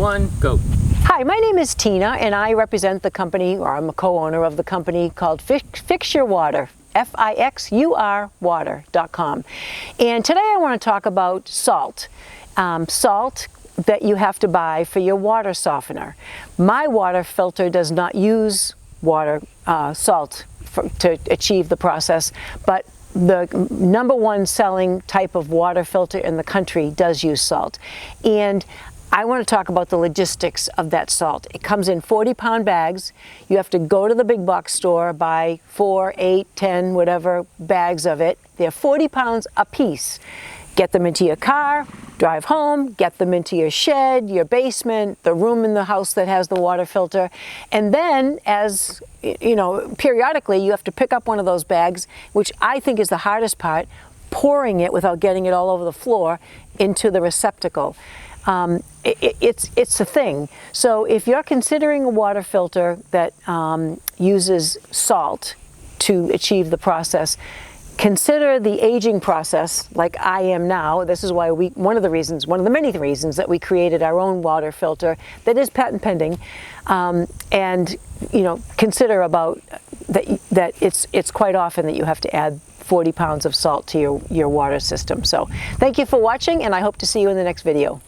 1, go. Hi, my name is Tina and I represent the company, or I'm a co-owner of the company called Fix Your Water, F-I-X-U-R water.com. And today I want to talk about salt. Salt that you have to buy for your water softener. My water filter does not use salt to achieve the process, but the #1 selling type of water filter in the country does use salt. And I want to talk about the logistics of that salt. It comes in 40-pound bags. You have to go to the big box store, buy 4, 8, 10, whatever bags of it. They're 40 pounds a piece. Get them into your car, drive home, get them into your shed, your basement, the room in the house that has the water filter. And then, as you know, periodically you have to pick up one of those bags, which I think is the hardest part, pouring it without getting it all over the floor into the receptacle. It's a thing. So if you're considering a water filter that uses salt to achieve the process, consider the aging process like I am now. This is why one of the many reasons that we created our own water filter that is patent pending, and you know, consider about that it's quite often that you have to add 40 pounds of salt to your water system. So thank you for watching, and I hope to see you in the next video.